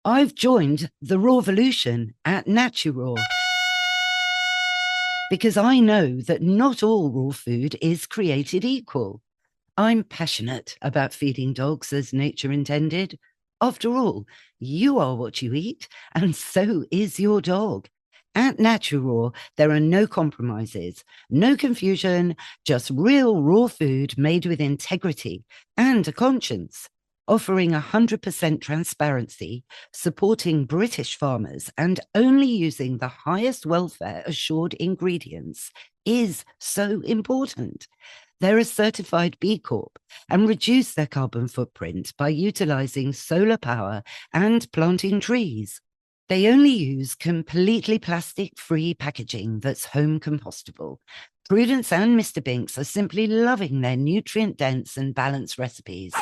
I've joined the Rawvolution at Naturaw because I know that not all raw food is created equal. I'm passionate about feeding dogs as nature intended. After all, you are what you eat, and so is your dog. At Naturaw, there are no compromises, no confusion, just real raw food made with integrity and a conscience, offering 100% transparency, supporting British farmers, and only using the highest welfare assured ingredients is so important. They're a certified B Corp and reduce their carbon footprint by utilizing solar power and planting trees. They only use completely plastic-free packaging that's home compostable. Prudence and Mr. Binks are simply loving their nutrient-dense and balanced recipes.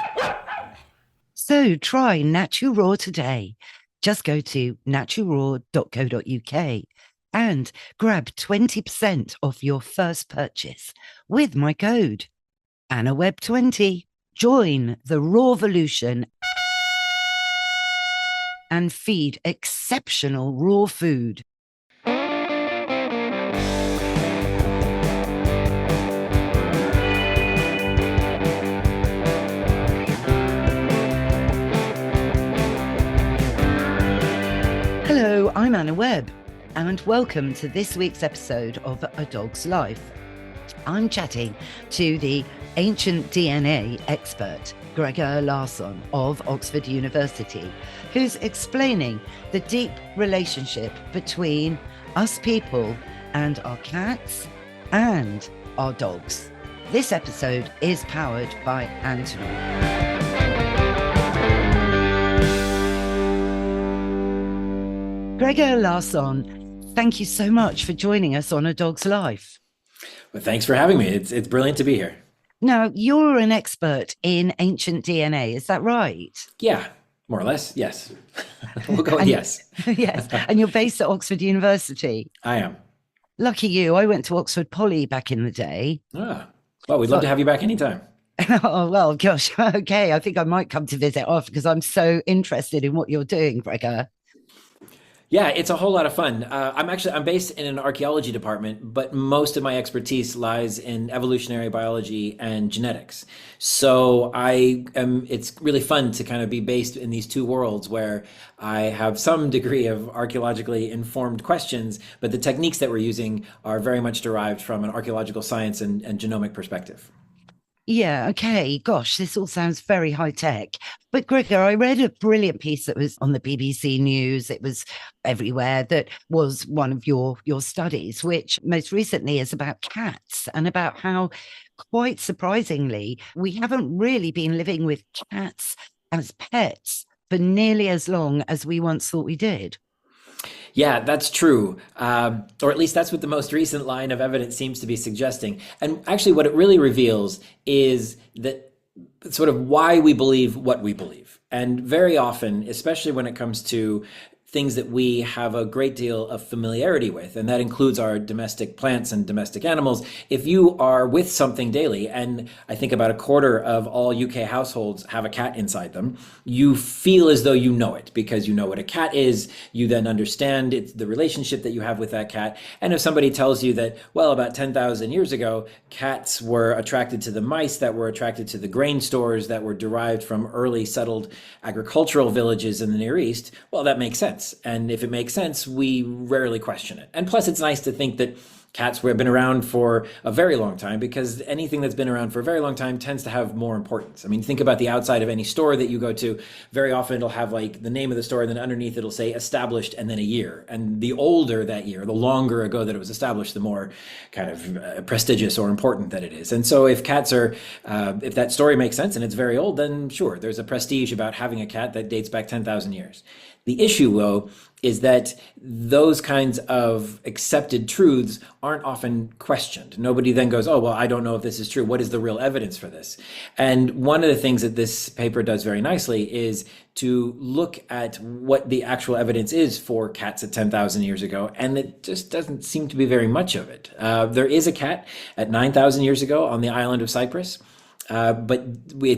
So try Naturaw today. Just go to naturaw.co.uk and grab 20% off your first purchase with my code AnnaWeb20. Join the Rawvolution and feed exceptional raw food. Hello, I'm Anna Webb, and welcome to this week's episode of A Dog's Life. I'm chatting to the ancient DNA expert, Greger Larson of Oxford University, who's explaining the deep relationship between us people and our cats and our dogs. This episode is powered by Anthony. Greger Larson, thank you so much for joining us on A Dog's Life. Well, thanks for having me. It's brilliant to be here. Now, you're an expert in ancient DNA, is that right? Yeah, more or less. Yes. We'll go with yes. Yes. And you're based at Oxford University. I am. Lucky you. I went to Oxford Poly back in the day. Ah, well, we'd love to have you back anytime. Oh, well, gosh. Okay. I think I might come to visit after because I'm so interested in what you're doing, Greger. Yeah, it's a whole lot of fun. I'm based in an archaeology department, but most of my expertise lies in evolutionary biology and genetics. So it's really fun to kind of be based in these two worlds where I have some degree of archaeologically informed questions, but the techniques that we're using are very much derived from an archaeological science and genomic perspective. Yeah, okay. Gosh, this all sounds very high tech. But Greger, I read a brilliant piece that was on the BBC News. It was everywhere. That was one of your studies, which most recently is about cats and about how, quite surprisingly, we haven't really been living with cats as pets for nearly as long as we once thought we did. Yeah, that's true. Or at least that's what the most recent line of evidence seems to be suggesting. And actually, what it really reveals is that sort of why we believe what we believe. And very often, especially when it comes to things that we have a great deal of familiarity with, and that includes our domestic plants and domestic animals. If you are with something daily, and I think about a quarter of all UK households have a cat inside them, you feel as though you know it because you know what a cat is. You then understand the relationship that you have with that cat. And if somebody tells you that, well, about 10,000 years ago, cats were attracted to the mice that were attracted to the grain stores that were derived from early settled agricultural villages in the Near East, well, that makes sense. And if it makes sense, we rarely question it. And plus, it's nice to think that cats have been around for a very long time because anything that's been around for a very long time tends to have more importance. I mean, think about the outside of any store that you go to. Very often it'll have like the name of the store, and then underneath it'll say established and then a year. And the older that year, the longer ago that it was established, the more kind of prestigious or important that it is. And so if cats are, if that story makes sense and it's very old, then sure, there's a prestige about having a cat that dates back 10,000 years. The issue, though, is that those kinds of accepted truths aren't often questioned. Nobody then goes, oh, well, I don't know if this is true. What is the real evidence for this? And one of the things that this paper does very nicely is to look at what the actual evidence is for cats at 10,000 years ago, and it just doesn't seem to be very much of it. There is a cat at 9,000 years ago on the island of Cyprus. but we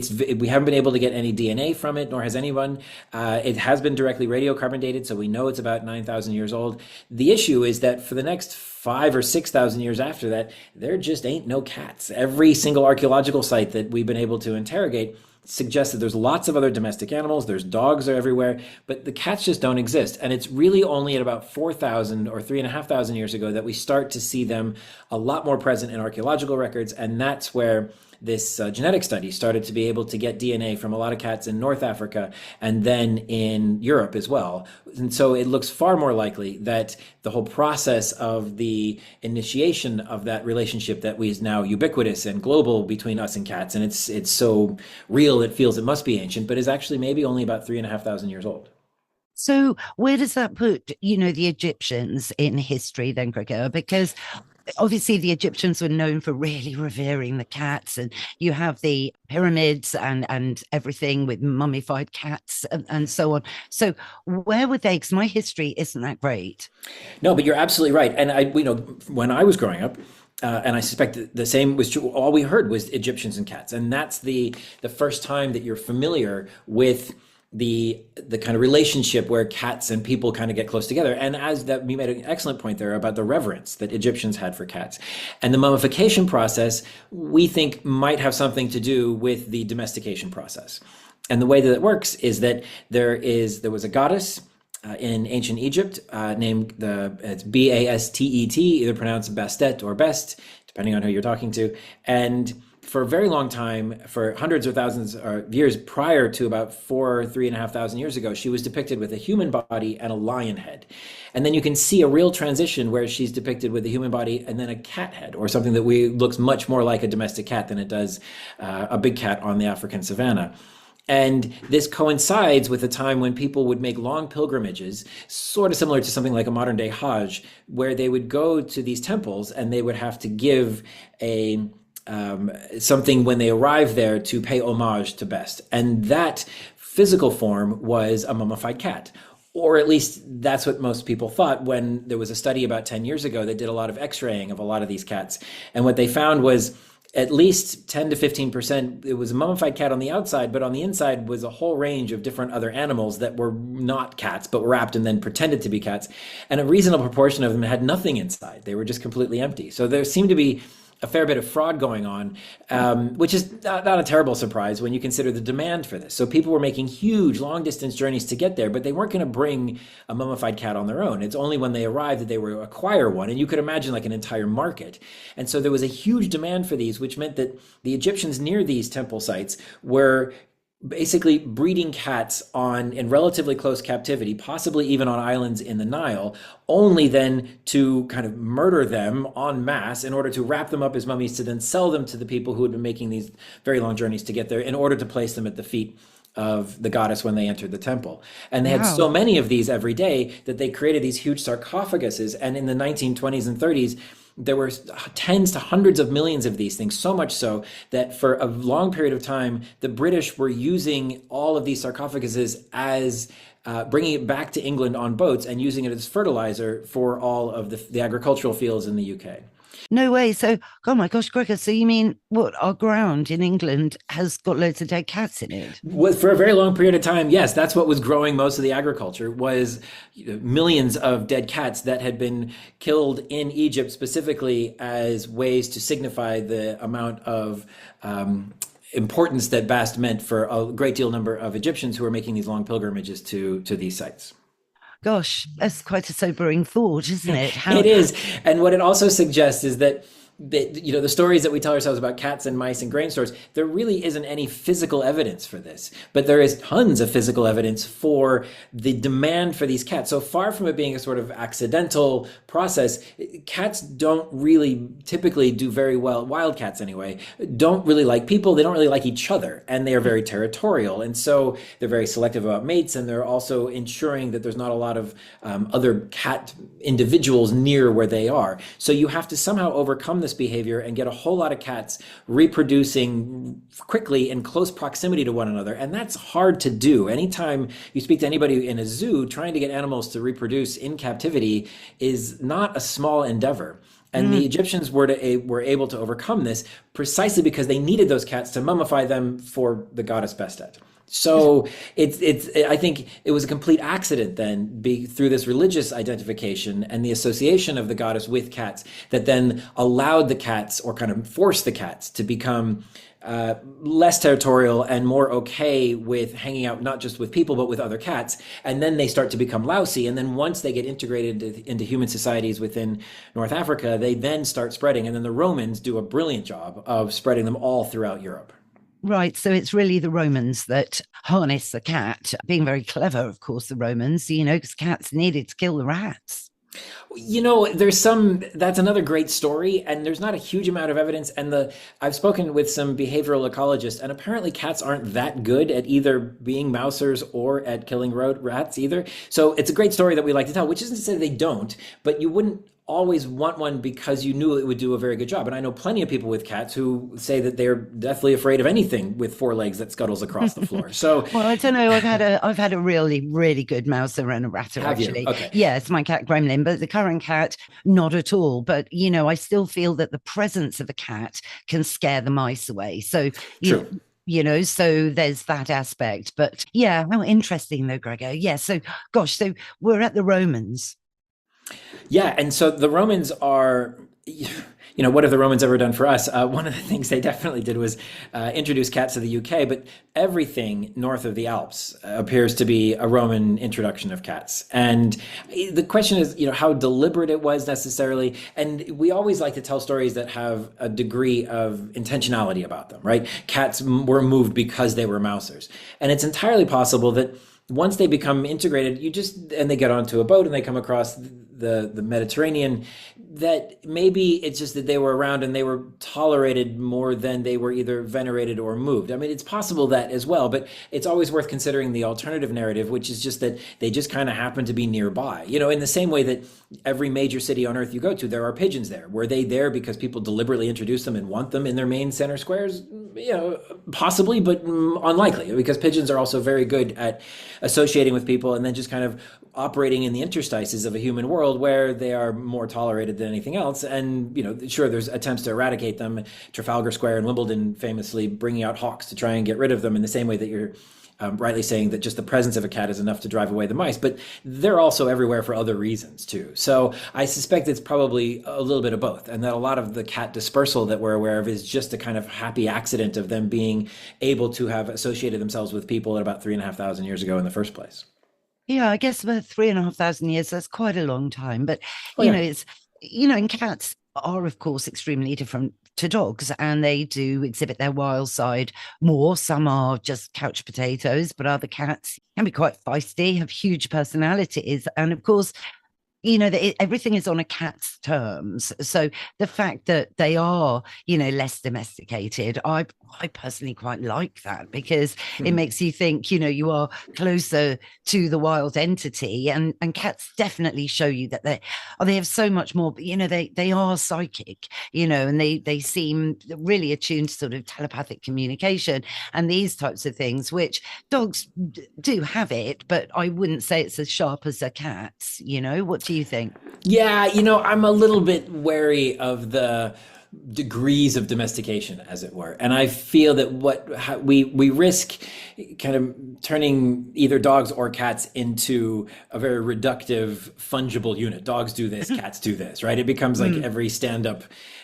haven't been able to get any DNA from it, nor has anyone. It has been directly radiocarbon dated, so we know it's about 9,000 years old. The issue is that for the next 5 or 6,000 years after that, there just ain't no cats. Every single archaeological site that we've been able to interrogate suggests that there's lots of other domestic animals, there's dogs are everywhere, but the cats just don't exist. And it's really only at about 4,000 or 3,500 years ago that we start to see them a lot more present in archaeological records. And that's where this genetic study started to be able to get DNA from a lot of cats in North Africa and then in Europe as well. And so it looks far more likely that the whole process of the initiation of that relationship that is now ubiquitous and global between us and cats, and it's so real it feels it must be ancient, but is actually maybe only about 3,500 years old. So where does that put, the Egyptians in history then, Greger? Because obviously the Egyptians were known for really revering the cats, and you have the pyramids and everything with mummified cats and so on. So where were they? Because my history isn't that great. No, but you're absolutely right. And when I was growing up, and I suspect that the same was true. All we heard was Egyptians and cats, and that's the first time that you're familiar with the kind of relationship where cats and people kind of get close together. And as that, you made an excellent point there about the reverence that Egyptians had for cats. And the mummification process, we think, might have something to do with the domestication process. And the way that it works is that there was a goddess in ancient Egypt named it's Bastet, either pronounced Bastet or Best, depending on who you're talking to. And for a very long time, for hundreds or thousands of years prior to about 3,500 years ago, she was depicted with a human body and a lion head. And then you can see a real transition where she's depicted with a human body and then a cat head, or something that looks much more like a domestic cat than it does a big cat on the African savanna. And this coincides with a time when people would make long pilgrimages, sort of similar to something like a modern day Hajj, where they would go to these temples and they would have to give something when they arrived there to pay homage to Best. And that physical form was a mummified cat. Or at least that's what most people thought when there was a study about 10 years ago that did a lot of x-raying of a lot of these cats. And what they found was at least 10 to 15%, it was a mummified cat on the outside, but on the inside was a whole range of different other animals that were not cats, but wrapped and then pretended to be cats. And a reasonable proportion of them had nothing inside. They were just completely empty. So there seemed to be a fair bit of fraud going on, which is not a terrible surprise when you consider the demand for this. So people were making huge long distance journeys to get there, but they weren't going to bring a mummified cat on their own. It's only when they arrived that they would acquire one. And you could imagine like an entire market. And so there was a huge demand for these, which meant that the Egyptians near these temple sites were basically breeding cats in relatively close captivity, possibly even on islands in the Nile, only then to kind of murder them en masse in order to wrap them up as mummies to then sell them to the people who had been making these very long journeys to get there in order to place them at the feet of the goddess when they entered the temple. And they had so many of these every day that they created these huge sarcophaguses. And in the 1920s and 30s, there were tens to hundreds of millions of these things, so much so that for a long period of time, the British were using all of these sarcophaguses as bringing it back to England on boats and using it as fertilizer for all of the agricultural fields in the UK. No way. So, oh my gosh, Greger, so you mean what, our ground in England has got loads of dead cats in it? For a very long period of time, yes, that's what was growing most of the agriculture, was millions of dead cats that had been killed in Egypt specifically as ways to signify the amount of importance that Bast meant for a great deal number of Egyptians who were making these long pilgrimages to these sites. Gosh, that's quite a sobering thought, isn't it? It is. And what it also suggests is that the stories that we tell ourselves about cats and mice and grain stores, there really isn't any physical evidence for this, but there is tons of physical evidence for the demand for these cats. So far from it being a sort of accidental process, cats don't really typically do very well, wild cats anyway, don't really like people, they don't really like each other, and they are very territorial. And so they're very selective about mates, and they're also ensuring that there's not a lot of other cat individuals near where they are. So you have to somehow overcome this behavior and get a whole lot of cats reproducing quickly in close proximity to one another. And that's hard to do. Anytime you speak to anybody in a zoo, trying to get animals to reproduce in captivity is not a small endeavor. And the Egyptians were able to overcome this precisely because they needed those cats to mummify them for the goddess Bastet. So I think it was a complete accident then, through this religious identification and the association of the goddess with cats, that then allowed the cats, or kind of forced the cats, to become less territorial and more okay with hanging out not just with people but with other cats. And then they start to become lousy. And then once they get integrated into human societies within North Africa, they then start spreading. And then the Romans do a brilliant job of spreading them all throughout Europe. Right. So it's really the Romans that harness the cat, being very clever, of course, the Romans, because cats needed to kill the rats. That's another great story, and there's not a huge amount of evidence. And I've spoken with some behavioral ecologists, and apparently cats aren't that good at either being mousers or at killing rats either. So it's a great story that we like to tell, which isn't to say they don't, but you wouldn't always want one because you knew it would do a very good job. And I know plenty of people with cats who say that they're deathly afraid of anything with 4 legs that scuttles across the floor. So, well, I don't know. I've had a really, really good mouser and a ratter, actually. Okay. Yes, my cat Gremlin, but the current cat, not at all. But I still feel that the presence of a cat can scare the mice away. So true. So there's that aspect. But yeah, how interesting though, Greger. Yeah. So gosh, so we're at the Romans. Yeah, and so the Romans are, what have the Romans ever done for us? One of the things they definitely did was introduce cats to the UK, but everything north of the Alps appears to be a Roman introduction of cats. And the question is, how deliberate it was necessarily. And we always like to tell stories that have a degree of intentionality about them, right? Cats were moved because they were mousers. And it's entirely possible that once they become integrated, and they get onto a boat and they come across the Mediterranean, that maybe it's just that they were around and they were tolerated more than they were either venerated or moved. I mean, it's possible that as well, but it's always worth considering the alternative narrative, which is just that they just kind of happen to be nearby. In the same way that every major city on earth you go to, there are pigeons there. Were they there because people deliberately introduce them and want them in their main center squares? Possibly, but unlikely, because pigeons are also very good at associating with people and then just kind of operating in the interstices of a human world where they are more tolerated than anything else. And, sure, there's attempts to eradicate them. Trafalgar Square and Wimbledon famously bringing out hawks to try and get rid of them, in the same way that you're rightly saying that just the presence of a cat is enough to drive away the mice, but they're also everywhere for other reasons too. So I suspect it's probably a little bit of both, and that a lot of the cat dispersal that we're aware of is just a kind of happy accident of them being able to have associated themselves with people at about 3,500 years ago in the first place. Yeah, I guess for 3,500 years, that's quite a long time. But, it's, and cats are, of course, extremely different to dogs, and they do exhibit their wild side more. Some are just couch potatoes, but other cats can be quite feisty, have huge personalities. And of course, everything is on a cat's terms. So the fact that they are, less domesticated, I personally quite like that, because it makes you think, you are closer to the wild entity, and cats definitely show you that they have so much more, they are psychic, and they seem really attuned to sort of telepathic communication and these types of things, which dogs do have it, but I wouldn't say it's as sharp as a cat's. What do you think? Yeah, I'm a little bit wary of the degrees of domestication, as it were. And I feel that we risk kind of turning either dogs or cats into a very reductive, fungible unit. Dogs do this, cats do this, right? It becomes like every stand-up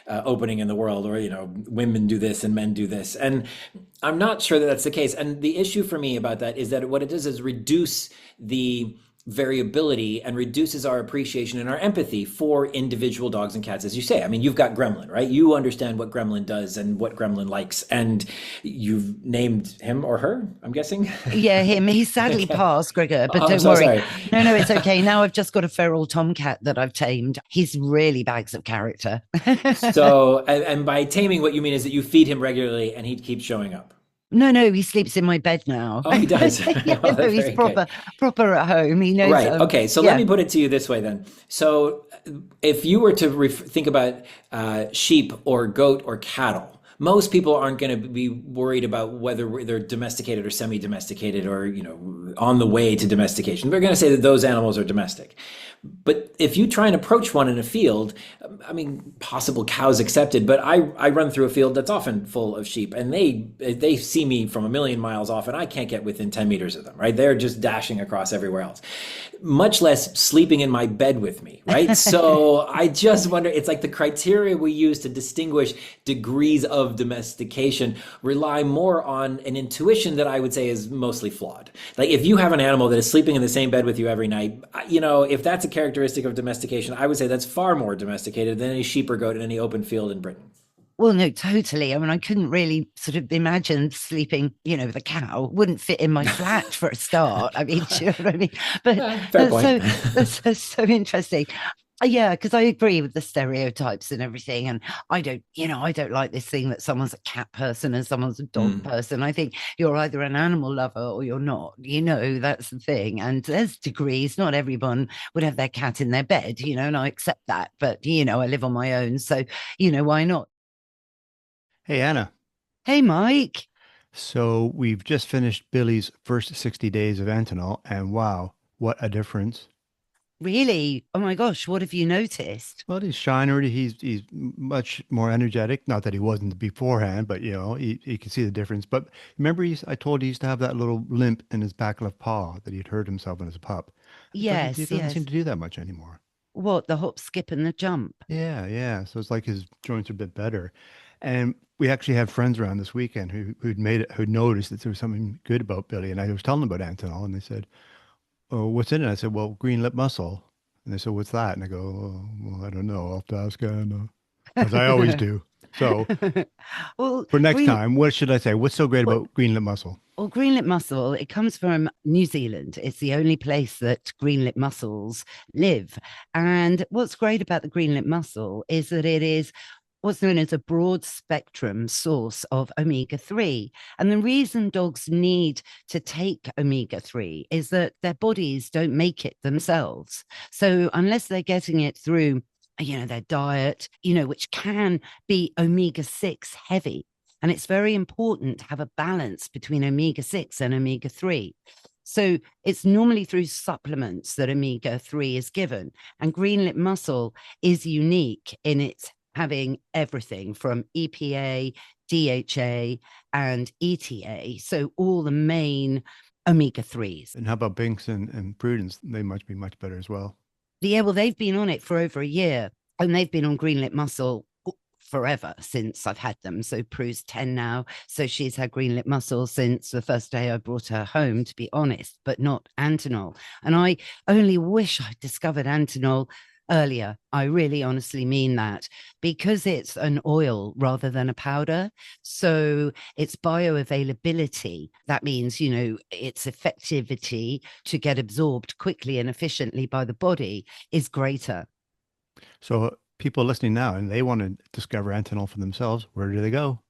opening in the world, or, women do this and men do this. And I'm not sure that that's the case. And the issue for me about that is that what it does is reduce the variability and reduces our appreciation and our empathy for individual dogs and cats, as you say. I mean, you've got Gremlin, right? You understand what Gremlin does and what Gremlin likes, and you've named him or her, I'm guessing? Yeah, him. He's sadly passed, Greger, but don't worry. Sorry. No, it's okay. Now I've just got a feral tomcat that I've tamed. He's really bags of character. So, and by taming, what you mean is that you feed him regularly and he keeps showing up? No, he sleeps in my bed now. Oh, he does? He's proper at home. He knows. Right. Okay. So let me put it to you this way then. So if you were to think about sheep or goat or cattle, Most people aren't going to be worried about whether they're domesticated or semi-domesticated or, on the way to domestication. They're going to say that those animals are domestic. But if you try and approach one in a field, I mean, possible cows accepted, but I run through a field that's often full of sheep, and they see me from a million miles off, and I can't get within 10 meters of them, right? They're just dashing across everywhere else, much less sleeping in my bed with me, right? So I just wonder, it's like the criteria we use to distinguish degrees of domestication rely more on an intuition that I would say is mostly flawed. Like if you have an animal that is sleeping in the same bed with you every night, if that's a characteristic of domestication, I would say that's far more domesticated than any sheep or goat in any open field in Britain. Well, no, totally. I mean, I couldn't really sort of imagine sleeping, with a cow. Wouldn't fit in my flat for a start. I mean, do you know what I mean? But Fair point. that's so interesting. Yeah, because I agree with the stereotypes and everything. And I don't like this thing that someone's a cat person and someone's a dog person. I think you're either an animal lover or you're not. That's the thing. And there's degrees. Not everyone would have their cat in their bed, and I accept that. But, I live on my own. So, why not? Hey, Anna. Hey, Mike. So we've just finished Billy's first 60 days of Antinol, and wow, what a difference. Really? Oh my gosh, what have you noticed? Well, he's shiner. He's much more energetic. Not that he wasn't beforehand, but you can see the difference. But remember, I told you he used to have that little limp in his back left paw that he'd hurt himself when he was a pup. He Yes, doesn't yes. seem to do that much anymore. What, the hop, skip, and the jump? Yeah, yeah. So it's like his joints are a bit better. And we actually had friends around this weekend who'd noticed that there was something good about Billy. And I was telling them about Antinol, and they said, "Oh, what's in it?" I said, "Well, green lip mussel." And they said, "What's that?" And I go, "Oh, well, I don't know. I'll have to ask Anna," as I always do. So Well, for next green, time, what should I say? What's so great well, about green lip mussel? well, green lip mussel, it comes from New Zealand. It's the only place that green lip mussels live. And what's great about the green lip mussel is that it is what's known as a broad spectrum source of omega-3. And the reason dogs need to take omega-3 is that their bodies don't make it themselves. So unless they're getting it through, their diet, which can be omega-6 heavy. And it's very important to have a balance between omega-6 and omega-3. So it's normally through supplements that omega-3 is given. And green lip mussel is unique in its having everything from EPA, DHA, and ETA. So all the main omega-3s. And how about Binks and Prudence? They must be much better as well. Yeah, well, they've been on it for over a year, and they've been on green lip mussel forever since I've had them. So Prue's 10 now. So she's had green lip mussel since the first day I brought her home, to be honest, but not Antinol. And I only wish I'd discovered Antinol earlier. I really honestly mean that, because it's an oil rather than a powder. So its bioavailability, that means, its effectivity to get absorbed quickly and efficiently by the body is greater. So people listening now and they want to discover Antinol for themselves, where do they go?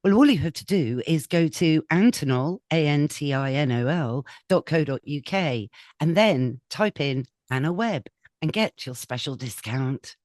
Well, all you have to do is go to Antinol, ANTINOL.co.uk, and then type in Anna Webb and get your special discount.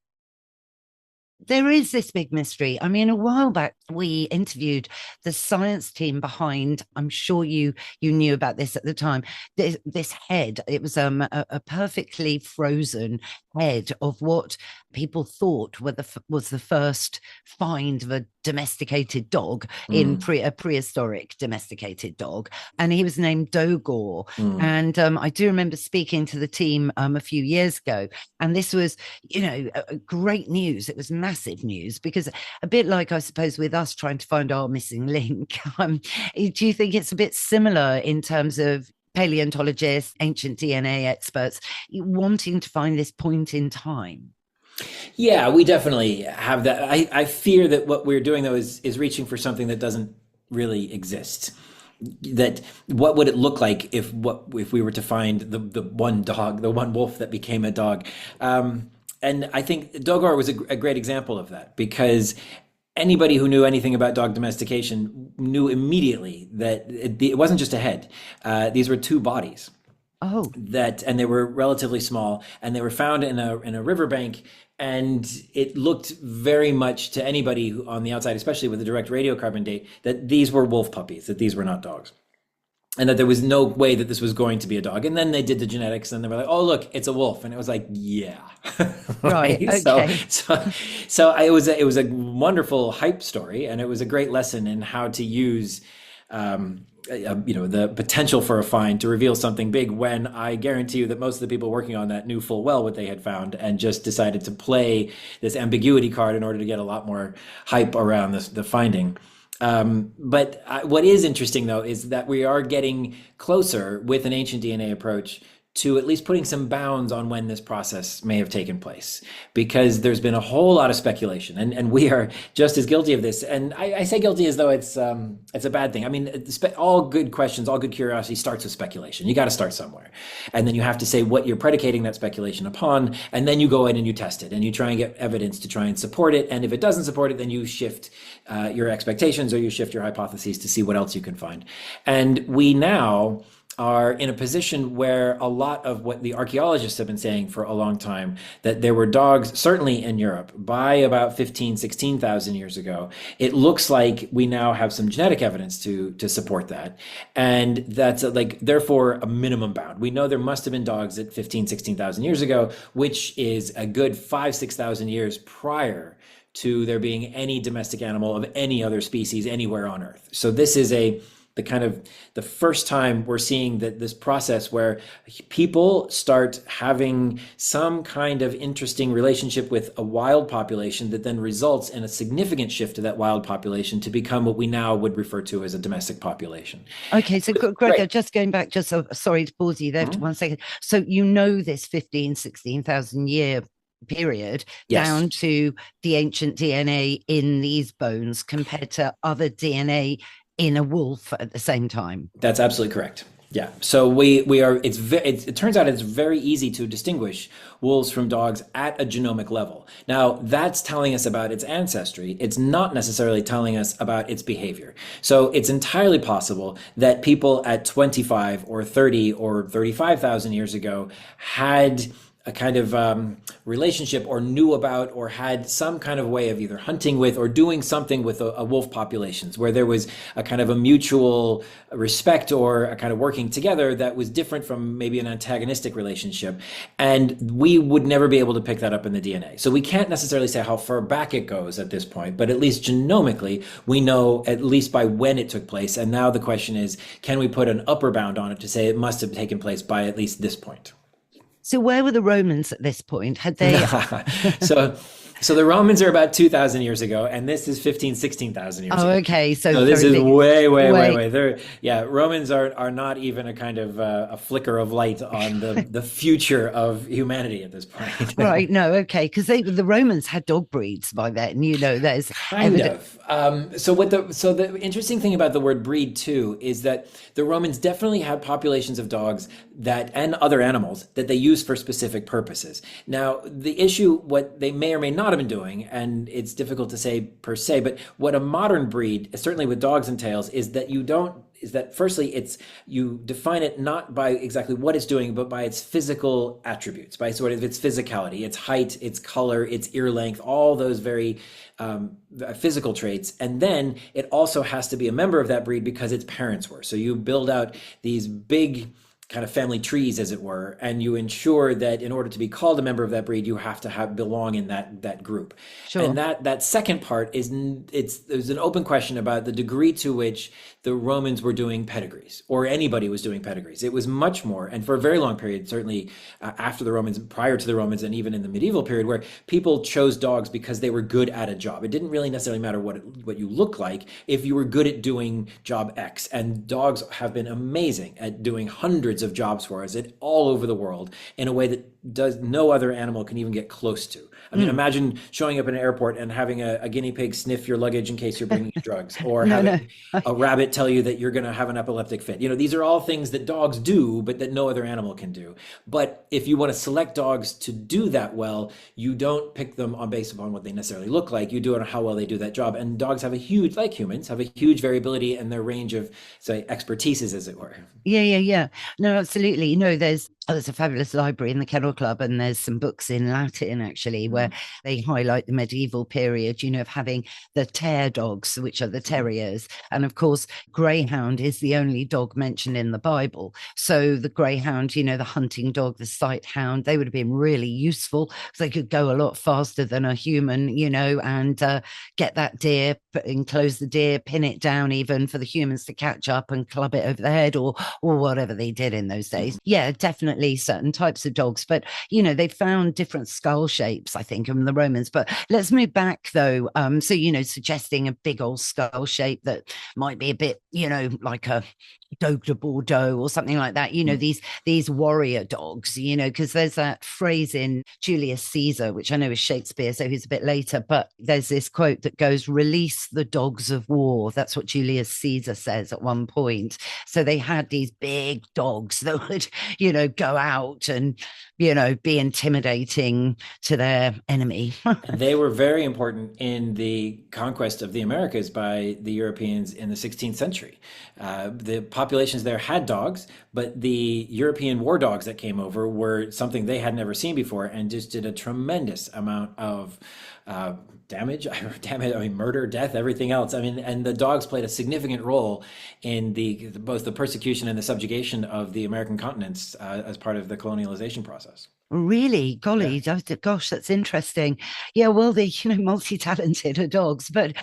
There is this big mystery. I mean, a while back, we interviewed the science team behind, I'm sure you knew about this at the time, this head. It was a perfectly frozen head of what people thought was the first find of a domesticated dog in a prehistoric domesticated dog. And he was named Dogor. And I do remember speaking to the team a few years ago. And this was, great news. It was massive news, because a bit like, I suppose, with us trying to find our missing link, do you think it's a bit similar in terms of paleontologists, ancient DNA experts wanting to find this point in time? Yeah, we definitely have that. I fear that what we're doing, though, is reaching for something that doesn't really exist. That what would it look like if we were to find the one dog, the one wolf that became a dog? And I think Dogor was a great example of that, because anybody who knew anything about dog domestication knew immediately that it wasn't just a head. These were two bodies. Oh, and they were relatively small, and they were found in a riverbank, and it looked very much to anybody who, on the outside, especially with a direct radiocarbon date, that these were wolf puppies, that these were not dogs, and that there was no way that this was going to be a dog. And then they did the genetics, and they were like, "Oh, look, it's a wolf," and it was like, "Yeah." right. Right? Okay. It was a wonderful hype story, and it was a great lesson in how to use the potential for a find to reveal something big, when I guarantee you that most of the people working on that knew full well what they had found and just decided to play this ambiguity card in order to get a lot more hype around the finding. But what is interesting, though, is that we are getting closer with an ancient DNA approach to at least putting some bounds on when this process may have taken place, because there's been a whole lot of speculation, and we are just as guilty of this. And I say guilty as though it's a bad thing. I mean, all good questions, all good curiosity starts with speculation. You got to start somewhere, and then you have to say what you're predicating that speculation upon, and then you go in and you test it, and you try and get evidence to try and support it. And if it doesn't support it, then you shift your expectations, or you shift your hypotheses to see what else you can find. And we now are in a position where a lot of what the archaeologists have been saying for a long time, that there were dogs, certainly in Europe, by about 15, 16,000 years ago. It looks like we now have some genetic evidence to support that. And that's therefore a minimum bound. We know there must have been dogs at 15, 16,000 years ago, which is a good 5, 6,000 years prior to there being any domestic animal of any other species anywhere on Earth. So this is the first time we're seeing that this process where people start having some kind of interesting relationship with a wild population that then results in a significant shift to that wild population to become what we now would refer to as a domestic population. Okay, so Greger, just going back, sorry to pause you there for 1 second. So this 15, 16,000 year period, yes, down to the ancient DNA in these bones compared to other DNA in a wolf at the same time. That's absolutely correct. Yeah. So we are. It turns out it's very easy to distinguish wolves from dogs at a genomic level. Now, that's telling us about its ancestry. It's not necessarily telling us about its behavior. So it's entirely possible that people at 25 or 30 or 35,000 years ago had a kind of relationship, or knew about, or had some kind of way of either hunting with or doing something with a wolf populations, where there was a kind of a mutual respect or a kind of working together that was different from maybe an antagonistic relationship. And we would never be able to pick that up in the DNA. So we can't necessarily say how far back it goes at this point, but at least genomically, we know at least by when it took place. And now the question is, can we put an upper bound on it to say it must have taken place by at least this point? So where were the Romans at this point? Had they... So the Romans are about 2,000 years ago, and this is 15, 16,000 years ago. Oh, okay. So this is way. Romans are not even a kind of a flicker of light on the future of humanity at this point. Right. No. Okay. Because the Romans had dog breeds by then. There's kind of. So the interesting thing about the word breed too is that the Romans definitely had populations of dogs and other animals that they used for specific purposes. Now, the issue, what they may or may not have been doing, and it's difficult to say per se, but what a modern breed, certainly with dogs and tails, is that firstly, you define it not by exactly what it's doing, but by its physical attributes, by sort of its physicality, its height, its color, its ear length, all those very physical traits. And then it also has to be a member of that breed because its parents were. So you build out these big kind of family trees, as it were, and you ensure that in order to be called a member of that breed, you have to belong in that group. Sure. And that second part there's an open question about the degree to which the Romans were doing pedigrees, or anybody was doing pedigrees. It was much more, and for a very long period, certainly after the Romans, prior to the Romans, and even in the medieval period, where people chose dogs because they were good at a job. It didn't really necessarily matter what you look like if you were good at doing job X. And dogs have been amazing at doing hundreds of jobs for us all over the world in a way that no other animal can even get close to. I mean, Mm. imagine showing up in an airport and having a guinea pig sniff your luggage in case you're bringing in drugs, or No, no. having a rabbit tell you that you're going to have an epileptic fit. These are all things that dogs do, but that no other animal can do. But if you want to select dogs to do that well, you don't pick them on based upon what they necessarily look like. You do it on how well they do that job. And dogs have a huge, like humans, have a huge variability in their range of, say, expertises, as it were. Yeah, yeah, yeah. No, absolutely. There's a fabulous library in the Kennel Club, and there's some books in Latin actually where they highlight the medieval period, of having the tear dogs, which are the terriers. And of course, greyhound is the only dog mentioned in the Bible. So the greyhound, the hunting dog, the sight hound, they would have been really useful because they could go a lot faster than a human, and get that deer, enclose the deer, pin it down even for the humans to catch up and club it over the head or whatever they did in those days. Yeah, definitely certain types of dogs, but they found different skull shapes, I think, from the Romans. But let's move back though. So suggesting a big old skull shape that might be a bit, like a Dogue de Bordeaux or something like that. These warrior dogs. Because there's that phrase in Julius Caesar, which I know is Shakespeare, so he's a bit later. But there's this quote that goes, "Release the dogs of war." That's what Julius Caesar says at one point. So they had these big dogs that would, go out and, be intimidating to their enemy. They were very important in the conquest of the Americas by the Europeans in the 16th century. The populations there had dogs, but the European war dogs that came over were something they had never seen before and just did a tremendous amount of damage, murder, death, everything else. And the dogs played a significant role in both the persecution and the subjugation of the American continents as part of the colonialization process. Really? Golly, yeah. Gosh, that's interesting. Yeah, well, they're, multi-talented are dogs. But,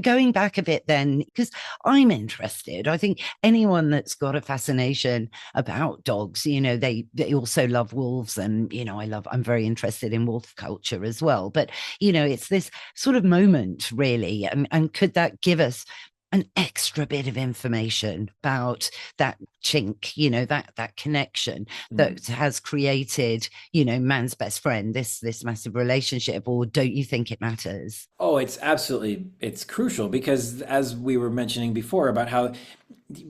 going back a bit then, because I'm interested, I think anyone that's got a fascination about dogs, they also love wolves. And, I'm very interested in wolf culture as well. But, it's this sort of moment, really. And could that give us an extra bit of information about that chink, that connection that has created, man's best friend, this massive relationship? Or don't you think it matters? Oh, it's crucial, because as we were mentioning before about how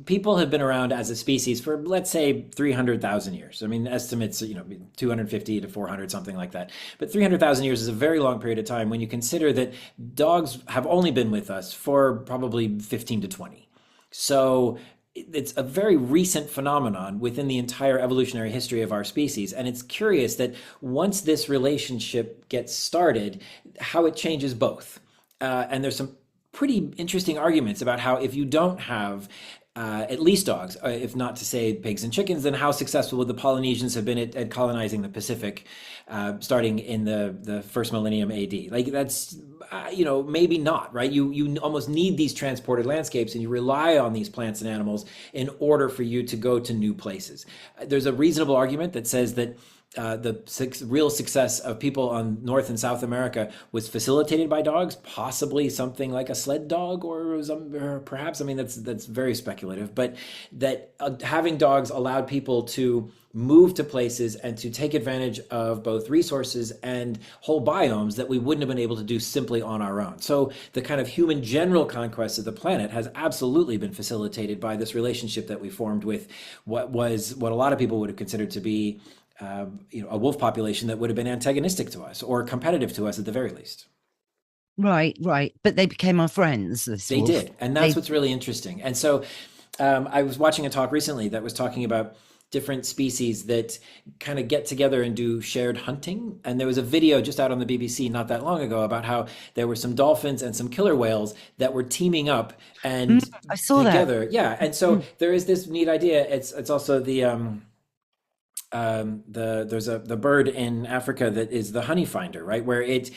people have been around as a species for, let's say, 300,000 years. Estimates, 250 to 400, something like that. But 300,000 years is a very long period of time when you consider that dogs have only been with us for probably 15 to 20. So it's a very recent phenomenon within the entire evolutionary history of our species. And it's curious that once this relationship gets started, how it changes both. And there's some pretty interesting arguments about how if you don't have at least dogs, if not to say pigs and chickens, then how successful would the Polynesians have been at colonizing the Pacific starting in the first millennium AD? Like that's, maybe not, right? You almost need these transported landscapes, and you rely on these plants and animals in order for you to go to new places. There's a reasonable argument that says that the real success of people on North and South America was facilitated by dogs, possibly something like a sled dog, or perhaps, that's very speculative, but that having dogs allowed people to move to places and to take advantage of both resources and whole biomes that we wouldn't have been able to do simply on our own. So the kind of human general conquest of the planet has absolutely been facilitated by this relationship that we formed with what a lot of people would have considered to be a wolf population that would have been antagonistic to us or competitive to us at the very least. Right. But they became our friends. They did. And that's what's really interesting. And so I was watching a talk recently that was talking about different species that kind of get together and do shared hunting. And there was a video just out on the BBC not that long ago about how there were some dolphins and some killer whales that were teaming up and I saw together. That. Yeah. And so there is this neat idea. It's also the there's the bird in Africa that is the honey finder, right? Where it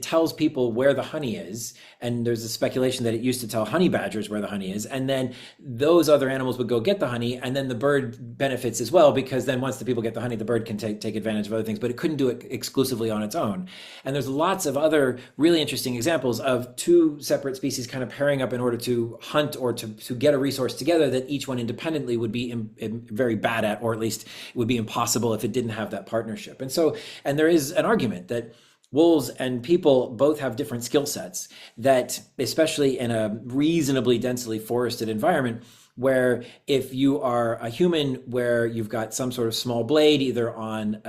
tells people where the honey is, and there's a speculation that it used to tell honey badgers where the honey is, and then those other animals would go get the honey, and then the bird benefits as well, because then once the people get the honey, the bird can take advantage of other things, but it couldn't do it exclusively on its own. And there's lots of other really interesting examples of two separate species kind of pairing up in order to hunt or to get a resource together that each one independently would be very bad at, or at least least it would be impossible if it didn't have that partnership. And there is an argument that wolves and people both have different skill sets that, especially in a reasonably densely forested environment, where if you are a human where you've got some sort of small blade, either on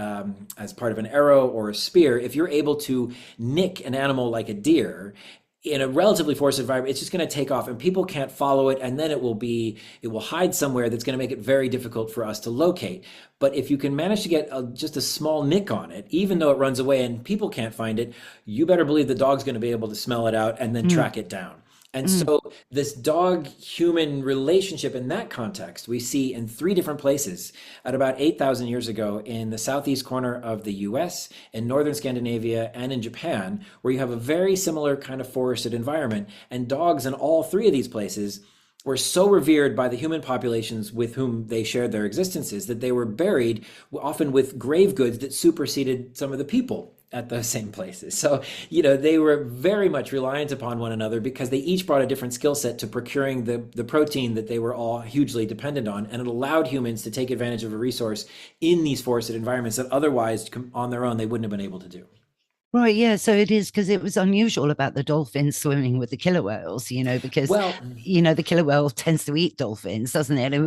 as part of an arrow or a spear, if you're able to nick an animal like a deer in a relatively forested environment, it's just going to take off and people can't follow it. And then it will hide somewhere that's going to make it very difficult for us to locate. But if you can manage to get just a small nick on it, even though it runs away and people can't find it, you better believe the dog's going to be able to smell it out and then track it down. And so this dog-human relationship in that context, we see in 3 different places at about 8,000 years ago in the southeast corner of the US, in northern Scandinavia, and in Japan, where you have a very similar kind of forested environment. And dogs in all 3 of these places were so revered by the human populations with whom they shared their existences that they were buried often with grave goods that superseded some of the people at those same places. So, they were very much reliant upon one another because they each brought a different skill set to procuring the protein that they were all hugely dependent on. And it allowed humans to take advantage of a resource in these forested environments that otherwise on their own they wouldn't have been able to do. Right, yeah. So it is, because it was unusual about the dolphins swimming with the killer whales, because the killer whale tends to eat dolphins, doesn't it? It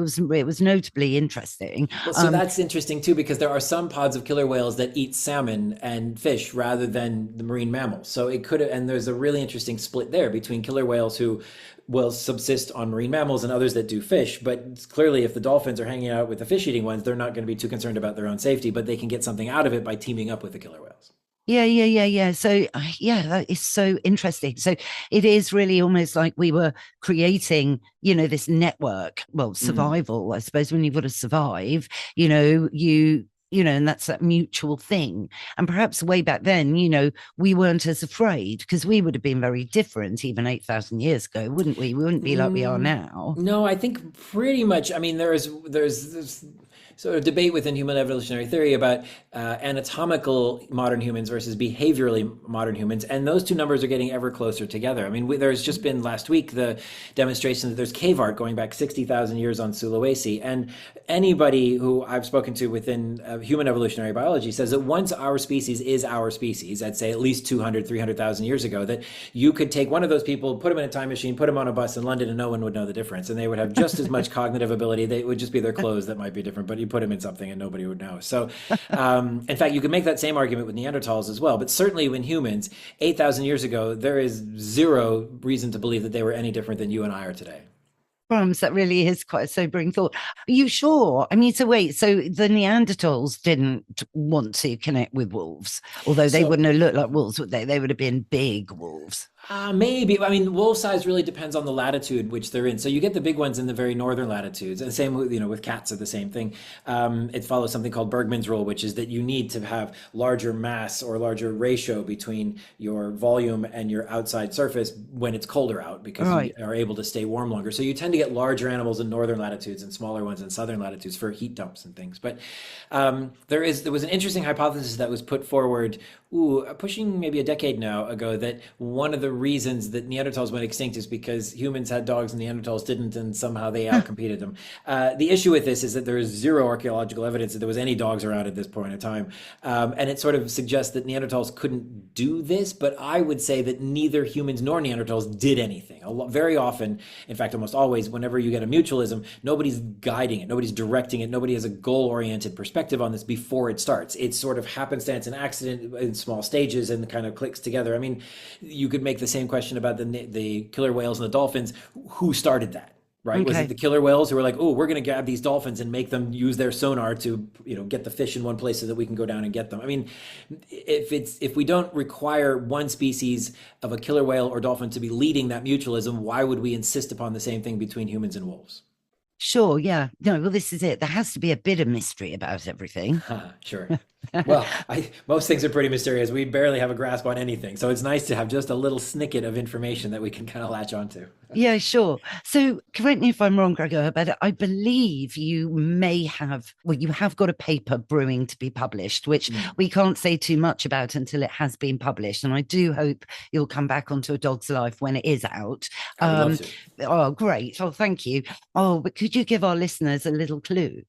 was notably interesting. Well, so that's interesting too, because there are some pods of killer whales that eat salmon and fish rather than the marine mammals. So it could, and there's a really interesting split there between killer whales who will subsist on marine mammals and others that do fish. But clearly, if the dolphins are hanging out with the fish-eating ones, they're not going to be too concerned about their own safety, but they can get something out of it by teaming up with the killer whales. Yeah. So, that is so interesting. So it is really almost like we were creating, this network, survival, I suppose, when you've got to survive, and that's that mutual thing. And perhaps way back then, we weren't as afraid because we would have been very different even 8,000 years ago, wouldn't we? We wouldn't be like we are now. No, I think pretty much. I mean, there's sort of debate within human evolutionary theory about anatomical modern humans versus behaviorally modern humans. And those 2 numbers are getting ever closer together. I mean, there's just been last week the demonstration that there's cave art going back 60,000 years on Sulawesi. And anybody who I've spoken to within human evolutionary biology says that once our species is our species, I'd say at least 200, 300,000 years ago, that you could take one of those people, put them in a time machine, put them on a bus in London, and no one would know the difference. And they would have just as much cognitive ability. They would just be their clothes that might be different, but you put them in something and nobody would know. So in fact, you could make that same argument with Neanderthals as well. But certainly when humans, 8,000 years ago, there is zero reason to believe that they were any different than you and I are today. That really is quite a sobering thought. Are you sure? I mean, so the Neanderthals didn't want to connect with wolves, although they wouldn't have looked like wolves, would they? They would have been big wolves. Maybe. I mean, wolf size really depends on the latitude which they're in. So you get the big ones in the very northern latitudes, and same with, with cats are the same thing. It follows something called Bergmann's rule, which is that you need to have larger mass or larger ratio between your volume and your outside surface when it's colder out, because you are able to stay warm longer. So you tend to get larger animals in northern latitudes and smaller ones in southern latitudes for heat dumps and things. But there was an interesting hypothesis that was put forward pushing maybe a decade now ago, that one of the reasons that Neanderthals went extinct is because humans had dogs and Neanderthals didn't, and somehow they outcompeted them. The issue with this is that there is zero archaeological evidence that there was any dogs around at this point in time. And it sort of suggests that Neanderthals couldn't do this, but I would say that neither humans nor Neanderthals did anything. Very often, in fact, almost always, whenever you get a mutualism, nobody's guiding it, nobody's directing it, nobody has a goal-oriented perspective on this before it starts. It's sort of happenstance and accident in small stages and kind of clicks together. I mean, you could make the same question about the killer whales and the dolphins. Who started that? Right? Okay. Was it the killer whales who were like, oh, we're going to grab these dolphins and make them use their sonar to, get the fish in one place so that we can go down and get them? I mean, if we don't require one species of a killer whale or dolphin to be leading that mutualism, why would we insist upon the same thing between humans and wolves? Sure, yeah. No, well, this is it. There has to be a bit of mystery about everything. Sure. Well, most things are pretty mysterious. We barely have a grasp on anything. So it's nice to have just a little snippet of information that we can kind of latch onto. Yeah, sure. So correct me if I'm wrong, Greger, but I believe you have got a paper brewing to be published, which we can't say too much about until it has been published. And I do hope you'll come back onto A Dog's Life when it is out. I would love to. Oh, great. Oh, thank you. Oh, but could you give our listeners a little clue?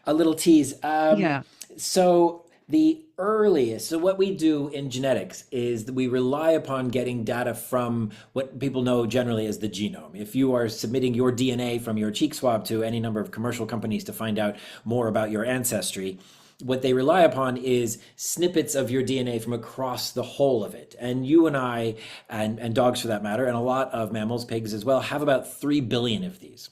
A little tease. Yeah. So the earliest, so what we do in genetics is that we rely upon getting data from what people know generally as the genome. If you are submitting your DNA from your cheek swab to any number of commercial companies to find out more about your ancestry, what they rely upon is snippets of your DNA from across the whole of it. And you and I, and dogs for that matter, and a lot of mammals, pigs as well, have about 3 billion of these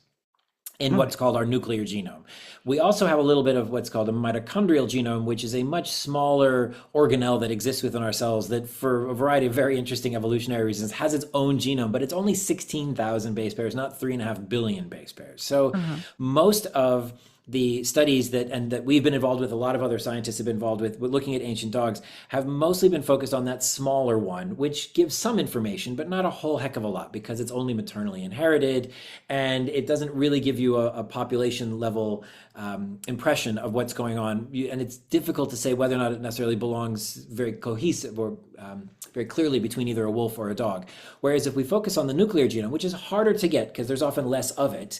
in what's called our nuclear genome. We also have a little bit of what's called a mitochondrial genome, which is a much smaller organelle that exists within our cells that, for a variety of very interesting evolutionary reasons, has its own genome, but it's only 16,000 base pairs, not 3.5 billion base pairs. So most of the studies that we've been involved with, a lot of other scientists have been involved with looking at ancient dogs, have mostly been focused on that smaller one, which gives some information, but not a whole heck of a lot because it's only maternally inherited, and it doesn't really give you a population level impression of what's going on. And it's difficult to say whether or not it necessarily belongs very cohesive or very clearly between either a wolf or a dog. Whereas if we focus on the nuclear genome, which is harder to get because there's often less of it,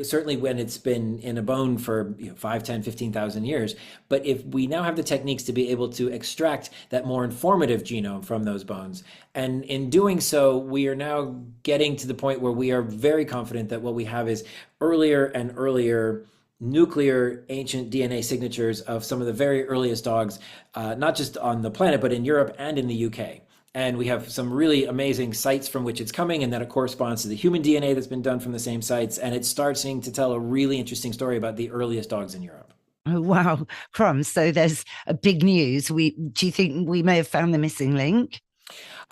certainly when it's been in a bone for 5, 10, 15,000 years. But if we now have the techniques to be able to extract that more informative genome from those bones, and in doing so, we are now getting to the point where we are very confident that what we have is earlier and earlier nuclear ancient DNA signatures of some of the very earliest dogs, not just on the planet, but in Europe and in the UK. And we have some really amazing sites from which it's coming, and then it corresponds to the human DNA that's been done from the same sites. And it's starting to tell a really interesting story about the earliest dogs in Europe. Oh, wow. Crumbs. So there's a big news. Do you think we may have found the missing link?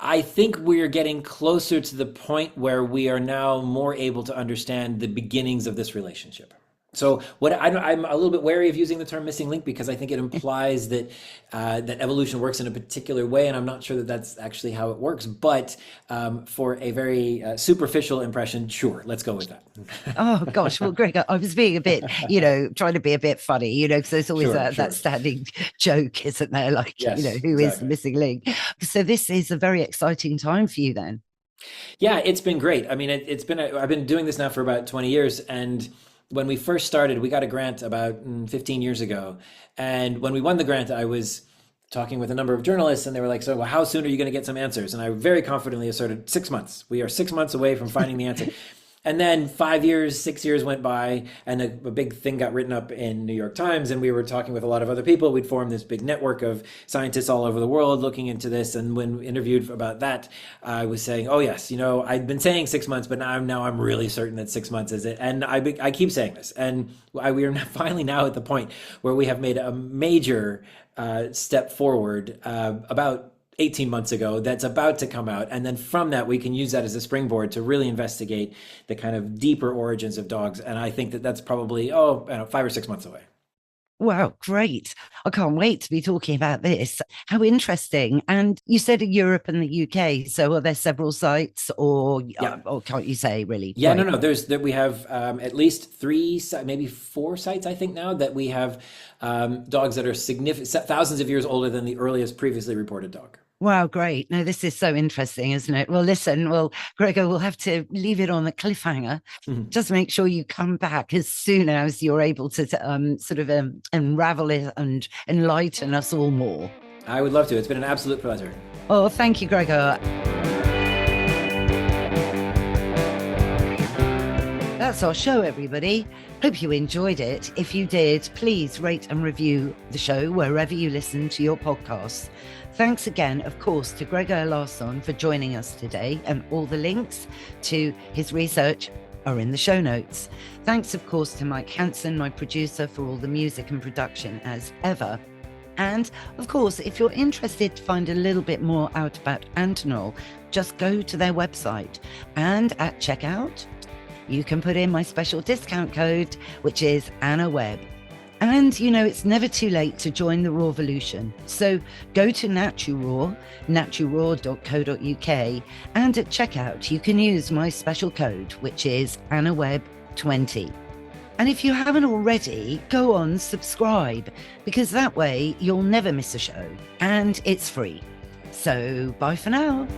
I think we're getting closer to the point where we are now more able to understand the beginnings of this relationship. So I'm a little bit wary of using the term missing link because I think it implies that that evolution works in a particular way, and I'm not sure that that's actually how it works. But for a very superficial impression, sure, let's go with that. Oh gosh, well, Greger, I was being a bit, trying to be a bit funny, because there's always that standing joke, isn't there? Like, yes, who is the missing link? So this is a very exciting time for you then. Yeah, it's been great. I mean, I've been doing this now for about 20 years, and when we first started, we got a grant about 15 years ago. And when we won the grant, I was talking with a number of journalists, and they were like, so how soon are you going to get some answers? And I very confidently asserted 6 months. We are 6 months away from finding the answer. And then 5 years, 6 years went by, and a big thing got written up in New York Times, and we were talking with a lot of other people. We'd formed this big network of scientists all over the world looking into this. And when interviewed about that, I was saying, oh yes, I'd been saying 6 months, but now I'm really certain that 6 months is it. And I keep saying this. And we are finally now at the point where we have made a major step forward about 18 months ago that's about to come out. And then from that, we can use that as a springboard to really investigate the kind of deeper origins of dogs. And I think that that's probably, 5 or 6 months away. Wow, great. I can't wait to be talking about this. How interesting. And you said Europe and the UK. So are there several sites or can't you say really? Yeah, right. No. We have at least 3, maybe 4 sites, I think now, that we have dogs that are thousands of years older than the earliest previously reported dog. Wow, great. No, this is so interesting, isn't it? Well, listen, Greger, we'll have to leave it on the cliffhanger. Mm-hmm. Just make sure you come back as soon as you're able to unravel it and enlighten us all more. I would love to. It's been an absolute pleasure. Oh, thank you, Greger. That's our show, everybody. Hope you enjoyed it. If you did, please rate and review the show wherever you listen to your podcasts. Thanks again, of course, to Greger Larson for joining us today, and all the links to his research are in the show notes. Thanks, of course, to Mike Hansen, my producer, for all the music and production as ever. And, of course, if you're interested to find a little bit more out about Antinol, just go to their website, and at checkout, you can put in my special discount code, which is AnnaWebb. And, it's never too late to join the Rawvolution. So go to NatuRaw, natureraw.co.uk, and at checkout, you can use my special code, which is AnnaWebb20. And if you haven't already, go on, subscribe, because that way you'll never miss a show, and it's free. So bye for now.